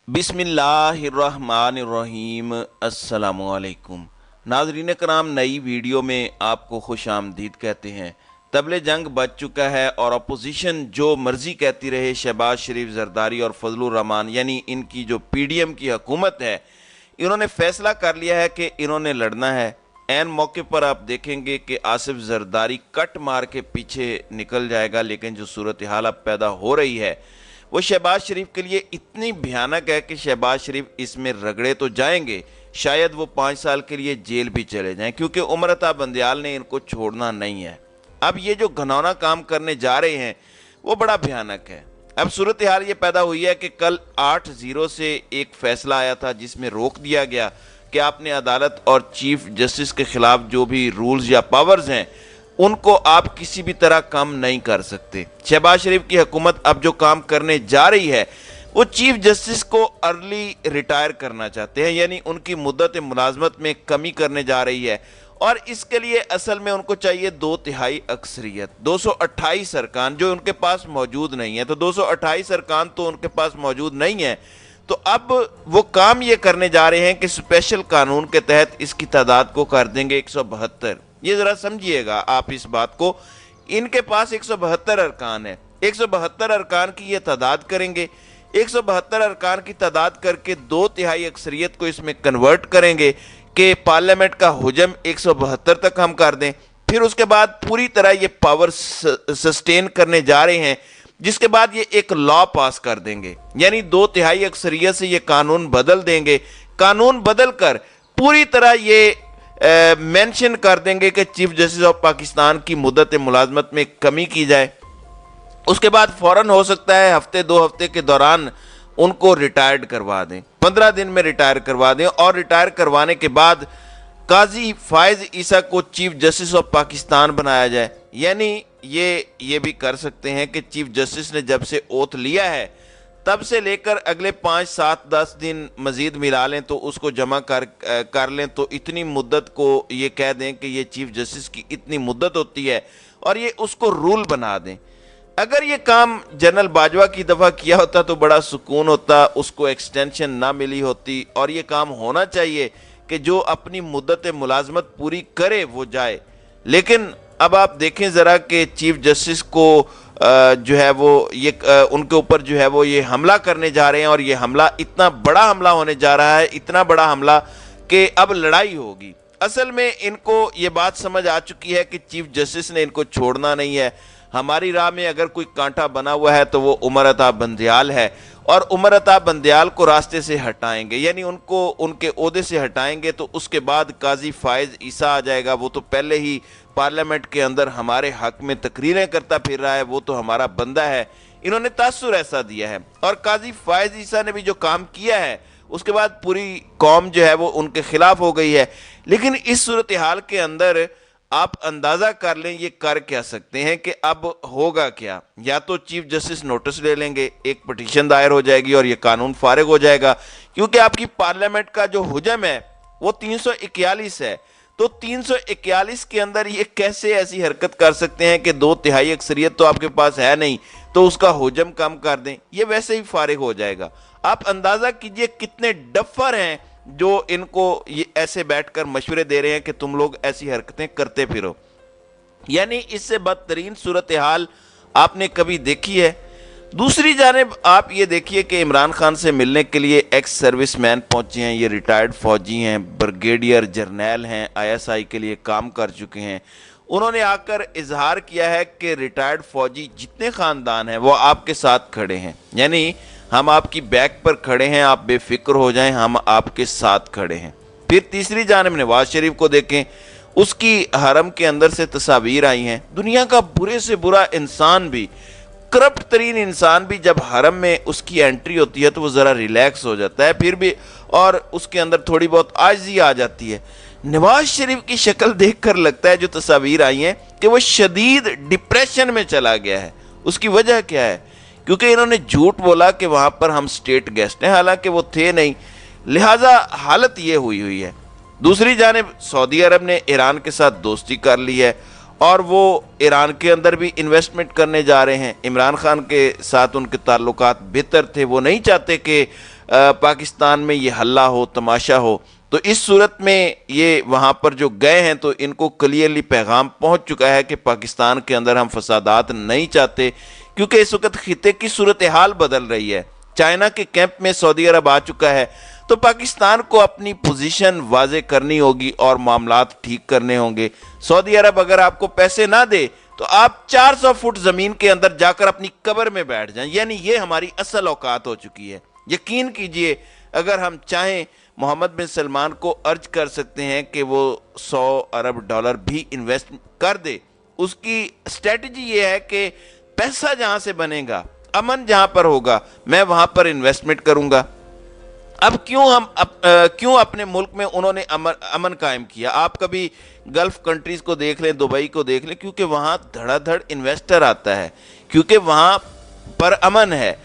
बिस्मिल्लाहिर्रहमानिर्रहीम। अस्सलामुअलैकुम नाज़रीन कराम, नई वीडियो में आपको खुश आमदीद कहते हैं। तबले जंग बच चुका है और अपोजिशन जो मर्ज़ी कहती रहे, शहबाज शरीफ, जरदारी और फजलुर रहमान यानी इनकी जो पीडीएम की हुकूमत है, इन्होंने फैसला कर लिया है कि इन्होंने लड़ना है। एन मौके पर आप देखेंगे कि आसिफ जरदारी कट मार के पीछे निकल जाएगा, लेकिन जो सूरत हाल अब पैदा हो रही है वो शहबाज शरीफ के लिए इतनी भयानक है कि शहबाज शरीफ इसमें रगड़े तो जाएंगे, शायद वो 5 साल के लिए जेल भी चले जाएं, क्योंकि उमर अता बंदयाल ने इनको छोड़ना नहीं है। अब ये जो घनौना काम करने जा रहे हैं वो बड़ा भयानक है। अब सूरत हाल ये पैदा हुई है कि कल 8-0 से एक फैसला आया था जिसमें रोक दिया गया कि आपने अदालत और चीफ जस्टिस के खिलाफ जो भी रूल्स या पावर्स हैं उनको आप किसी भी तरह कम नहीं कर सकते। शहबाज शरीफ की हुकूमत अब जो काम करने जा रही है वो चीफ जस्टिस को अर्ली रिटायर करना चाहते हैं, यानी उनकी मुद्दत मुलाजमत में कमी करने जा रही है। और इसके लिए असल में उनको चाहिए 2/3 अक्सरियत, 228 अरकान जो उनके पास मौजूद नहीं है। तो 228 अरकान तो उनके पास मौजूद नहीं है, तो अब वो काम ये करने जा रहे हैं कि स्पेशल कानून के तहत इसकी तादाद को कर देंगे 172। ये जरा समझिएगा आप इस बात को, इनके पास 172 अरकान है, 172 अरकान की ये तादाद करेंगे, 172 अरकान की तादाद करके 2/3 अक्सरियत को इसमें कन्वर्ट करेंगे कि पार्लियामेंट का हुजम 172 तक हम कर दें। फिर उसके बाद पूरी तरह ये पावर सस्टेन करने जा रहे हैं, जिसके बाद ये एक लॉ पास कर देंगे, यानी 2/3 अक्सरियत से ये कानून बदल देंगे। कानून बदल कर पूरी तरह ये मेंशन कर देंगे कि चीफ जस्टिस ऑफ पाकिस्तान की मुद्दत मुलाजमत में कमी की जाए। उसके बाद फौरन हो सकता है हफ्ते 2 हफ्ते के दौरान उनको रिटायर्ड करवा दें, 15 दिन में रिटायर करवा दें, और रिटायर करवाने के बाद काजी फायज ईसा को चीफ जस्टिस ऑफ पाकिस्तान बनाया जाए। यानी ये भी कर सकते हैं कि चीफ जस्टिस ने जब से ओथ लिया है तब से लेकर अगले 5, 7, 10 दिन मजीद मिला लें तो उसको जमा कर लें, तो इतनी मुद्दत को ये कह दें कि ये चीफ जस्टिस की इतनी मुद्दत होती है, और ये उसको रूल बना दें। अगर ये काम जनरल बाजवा की दफ़ा किया होता तो बड़ा सुकून होता, उसको एक्सटेंशन ना मिली होती। और ये काम होना चाहिए कि जो अपनी मुद्दत मुलाजमत पूरी करे वो जाए। लेकिन अब आप देखें ज़रा कि चीफ जस्टिस को जो है वो ये उनके ऊपर जो है वो ये हमला करने जा रहे हैं, और ये हमला इतना बड़ा हमला होने जा रहा है, इतना बड़ा हमला कि अब लड़ाई होगी। असल में इनको ये बात समझ आ चुकी है कि चीफ जस्टिस ने इनको छोड़ना नहीं है। हमारी राह में अगर कोई कांटा बना हुआ है तो वो उमर अता बंदयाल है, और उमर अता बंदयाल को रास्ते से हटाएंगे, यानी उनको उनके ओहदे से हटाएंगे, तो उसके बाद काजी फायज ईसा आ जाएगा। वो तो पहले ही पार्लियामेंट के अंदर हमारे हक में तकरीरें करता फिर रहा है, वो तो हमारा बंदा है, इन्होंने तासुर ऐसा दिया है। और काजी फायज ईसा ने भी जो काम किया है उसके बाद पूरी कौम जो है वो उनके खिलाफ हो गई है। लेकिन इस सूरत हाल के अंदर आप अंदाजा कर लें ये कर क्या सकते हैं कि अब होगा क्या। या तो चीफ जस्टिस नोटिस ले लेंगे, एक पिटीशन दायर हो जाएगी और ये कानून फारिग हो जाएगा, क्योंकि आपकी पार्लियामेंट का जो हुजम है वो 341 है। तो 341 के अंदर ये कैसे ऐसी हरकत कर सकते हैं कि 2/3 अक्सरियत तो आपके पास है नहीं, तो उसका हुजम कम कर दें, ये वैसे ही फारिग हो जाएगा। आप अंदाजा कीजिए कितने डफर हैं जो इनको ये ऐसे बैठकर मशवरे दे रहे हैं कि तुम लोग ऐसी हरकतें करते फिरो। यानी इससे बदतरीन सूरत हाल आपने कभी देखी है। दूसरी जानिब आप ये देखिए कि इमरान खान से मिलने के लिए एक्स सर्विस मैन पहुंचे हैं, ये रिटायर्ड फौजी हैं, ब्रिगेडियर जर्नैल हैं, ISI के लिए काम कर चुके हैं। उन्होंने आकर इजहार किया है कि रिटायर्ड फौजी जितने ख़ानदान हैं वो आपके साथ खड़े हैं, यानी हम आपकी बैक पर खड़े हैं, आप बेफिक्र हो जाएं, हम आपके साथ खड़े हैं। फिर तीसरी जानिब नवाज शरीफ को देखें, उसकी हरम के अंदर से तस्वीर आई हैं। दुनिया का बुरे से बुरा इंसान भी, करप्ट तरीन इंसान भी जब हरम में उसकी एंट्री होती है तो वो ज़रा रिलैक्स हो जाता है फिर भी, और उसके अंदर थोड़ी बहुत आजिज़ी आ जाती है। नवाज शरीफ की शक्ल देखकर लगता है जो तस्वीर आई हैं कि वो शदीद डिप्रेशन में चला गया है। उसकी वजह क्या है? क्योंकि इन्होंने झूठ बोला कि वहाँ पर हम स्टेट गेस्ट हैं, हालांकि वो थे नहीं, लिहाजा हालत ये हुई है। दूसरी जानिब सऊदी अरब ने ईरान के साथ दोस्ती कर ली है, और वो ईरान के अंदर भी इन्वेस्टमेंट करने जा रहे हैं। इमरान खान के साथ उनके ताल्लुकात बेहतर थे, वो नहीं चाहते कि पाकिस्तान में ये हल्ला हो, तमाशा हो। तो इस सूरत में ये वहाँ पर जो गए हैं तो इनको क्लियरली पैगाम पहुँच चुका है कि पाकिस्तान के अंदर हम फसादात नहीं चाहते, क्योंकि इस वक्त खिते की सूरत हाल बदल रही है। चाइना के कैंप में सऊदी अरब आ चुका है, तो पाकिस्तान को अपनी पोजीशन वाजे करनी होगी और मामलात ठीक करने होंगे। सऊदी अरब अगर आपको पैसे ना दे तो आप 400 फुट जमीन के अंदर जाकर अपनी कब्र में बैठ जाएं, यानी ये हमारी असल औकात हो चुकी है। यकीन कीजिए, अगर हम चाहें मोहम्मद बिन सलमान को अर्ज कर सकते हैं कि वो 100 अरब डॉलर भी इन्वेस्ट कर दे। उसकी स्ट्रेटजी ये है कि पैसा जहां से बनेगा, अमन जहां पर होगा, मैं वहां पर इन्वेस्टमेंट करूंगा। अब क्यों अपने मुल्क में उन्होंने अमन कायम किया? आप कभी गल्फ कंट्रीज को देख लें, दुबई को देख लें, क्योंकि वहां धड़ाधड़ इन्वेस्टर आता है, क्योंकि वहां पर अमन है।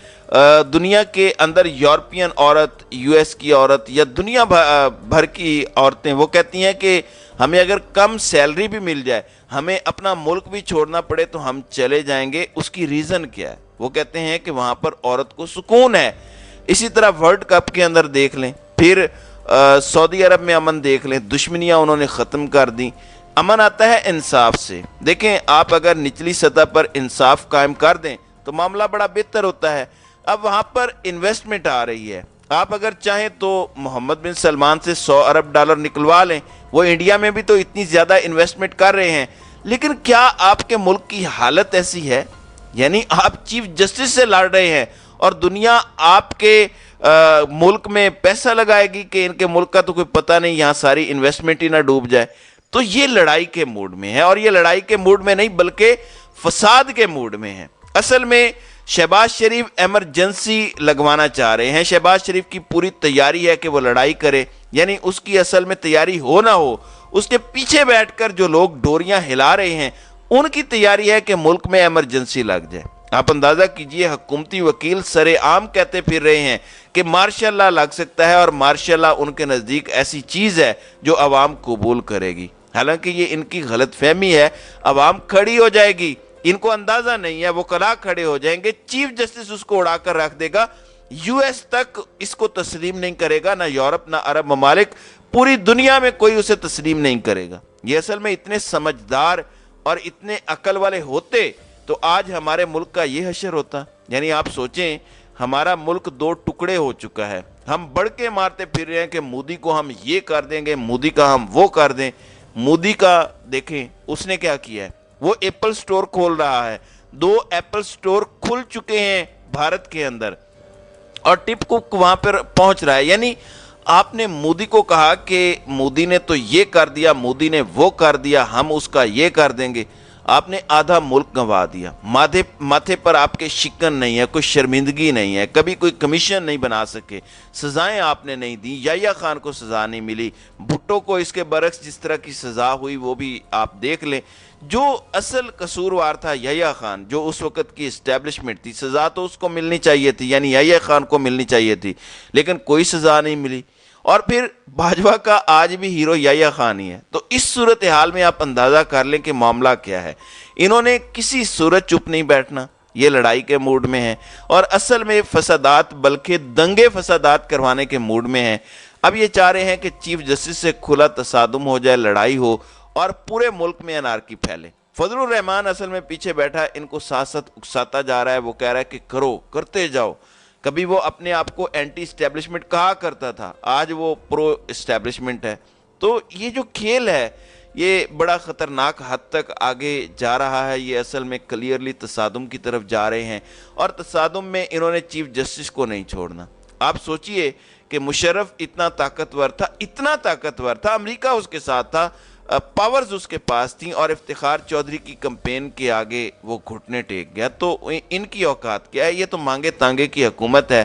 दुनिया के अंदर यूरोपियन औरत, यूएस की औरत या दुनिया भर की औरतें वो कहती हैं कि हमें अगर कम सैलरी भी मिल जाए, हमें अपना मुल्क भी छोड़ना पड़े तो हम चले जाएंगे। उसकी रीज़न क्या है? वो कहते हैं कि वहाँ पर औरत को सुकून है। इसी तरह वर्ल्ड कप के अंदर देख लें, फिर सऊदी अरब में अमन देख लें, दुश्मनियाँ उन्होंने ख़त्म कर दी। अमन आता है इंसाफ से। देखें, आप अगर निचली सतह पर इंसाफ कायम कर दें तो मामला बड़ा बेहतर होता है। अब वहाँ पर इन्वेस्टमेंट आ रही है। आप अगर चाहें तो मोहम्मद बिन सलमान से 100 अरब डॉलर निकलवा लें, वो इंडिया में भी तो इतनी ज़्यादा इन्वेस्टमेंट कर रहे हैं। लेकिन क्या आपके मुल्क की हालत ऐसी है? यानी आप चीफ जस्टिस से लड़ रहे हैं और दुनिया आपके मुल्क में पैसा लगाएगी कि इनके मुल्क का तो कोई पता नहीं, यहाँ सारी इन्वेस्टमेंट ही ना डूब जाए। तो ये लड़ाई के मूड में है, और ये लड़ाई के मूड में नहीं बल्कि फसाद के मूड में है। असल में शहबाज शरीफ एमरजेंसी लगवाना चाह रहे हैं। शहबाज शरीफ की पूरी तैयारी है कि वो लड़ाई करे, यानी उसकी असल में तैयारी हो ना हो, उसके पीछे बैठकर जो लोग डोरियां हिला रहे हैं उनकी तैयारी है कि मुल्क में एमरजेंसी लग जाए। आप अंदाजा कीजिए, हुकूमती वकील सरेआम कहते फिर रहे हैं कि मार्शल लॉ लग सकता है, और मार्शल लॉ उनके नज़दीक ऐसी चीज़ है जो अवाम कबूल करेगी। हालांकि ये इनकी गलत फहमी है। अवाम खड़ी हो जाएगी, इनको अंदाजा नहीं है, वो कला खड़े हो जाएंगे, चीफ जस्टिस उसको उड़ाकर रख देगा। यूएस तक इसको तस्लीम नहीं करेगा, ना यूरोप, ना अरब ममालिक, पूरी दुनिया में कोई उसे तस्लीम नहीं करेगा। ये असल में इतने समझदार और इतने अकल वाले होते तो आज हमारे मुल्क का ये हशर होता। यानी आप सोचें, हमारा मुल्क 2 टुकड़े हो चुका है। हम बढ़ के मारते फिर रहे हैं कि मोदी को हम ये कर देंगे, मोदी का हम वो कर दें। मोदी का देखें उसने क्या किया है, वो एप्पल स्टोर खोल रहा है। 2 एप्पल स्टोर खुल चुके हैं भारत के अंदर, और टिप कुक वहां पर पहुंच रहा है। यानी आपने मोदी को कहा कि मोदी ने तो ये कर दिया, मोदी ने वो कर दिया, हम उसका ये कर देंगे। आपने आधा मुल्क गंवा दिया। माथे पर आपके शिकन नहीं है, कोई शर्मिंदगी नहीं है, कभी कोई कमीशन नहीं बना सके, सजाएं आपने नहीं दी। याह्या खान को सजा नहीं मिली, भुट्टो को इसके बरक्स जिस तरह की सजा हुई वो भी आप देख लें। जो असल कसूरवार था याह्या खान, जो उस वक्त की इस्टेब्लिशमेंट थी, सजा तो उसको मिलनी चाहिए थी, यानी याह्या खान को मिलनी चाहिए थी, लेकिन कोई सजा नहीं मिली। और फिर भाजपा का आज भी हीरो याह्या खान ही है। तो इस सूरत हाल में आप अंदाजा कर लें कि मामला क्या है। इन्होंने किसी सूरत चुप नहीं बैठना, ये लड़ाई के मूड में है, और असल में फसादात बल्कि दंगे फसादात करवाने के मूड में है। अब ये चाह रहे हैं कि चीफ जस्टिस से खुला तसादुम हो जाए, लड़ाई हो और पूरे मुल्क में अनारकी फैले। फजलुर रहमान असल में पीछे बैठा इनको साथ साथ उकसाता जा रहा है। वो कह रहा है कि करो, करते जाओ। कभी वो अपने आप को एंटी इस्टेब्लिशमेंट कहा करता था, आज वो प्रो इस्टेब्लिशमेंट है। तो ये जो खेल है ये बड़ा ख़तरनाक हद तक आगे जा रहा है। ये असल में क्लियरली तसादुम की तरफ जा रहे हैं, और तसादुम में इन्होंने चीफ जस्टिस को नहीं छोड़ना। आप सोचिए कि मुशर्रफ इतना ताकतवर था, इतना ताकतवर था, अमेरिका उसके साथ था, पावर्स उसके पास थी, और इफ्तिखार चौधरी की कैंपेन के आगे वो घुटने टेक गया। तो इनकी औकात क्या है? ये तो मांगे तांगे की हुकूमत है।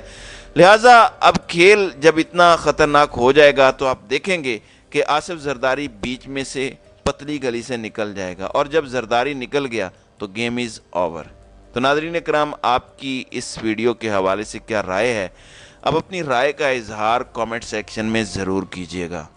लिहाजा अब खेल जब इतना ख़तरनाक हो जाएगा तो आप देखेंगे कि आसिफ जरदारी बीच में से पतली गली से निकल जाएगा, और जब जरदारी निकल गया तो गेम इज़ ओवर। तो नाज़रीन इकराम, आपकी इस वीडियो के हवाले से क्या राय है? अब अपनी राय का इजहार कमेंट सेक्शन में ज़रूर कीजिएगा।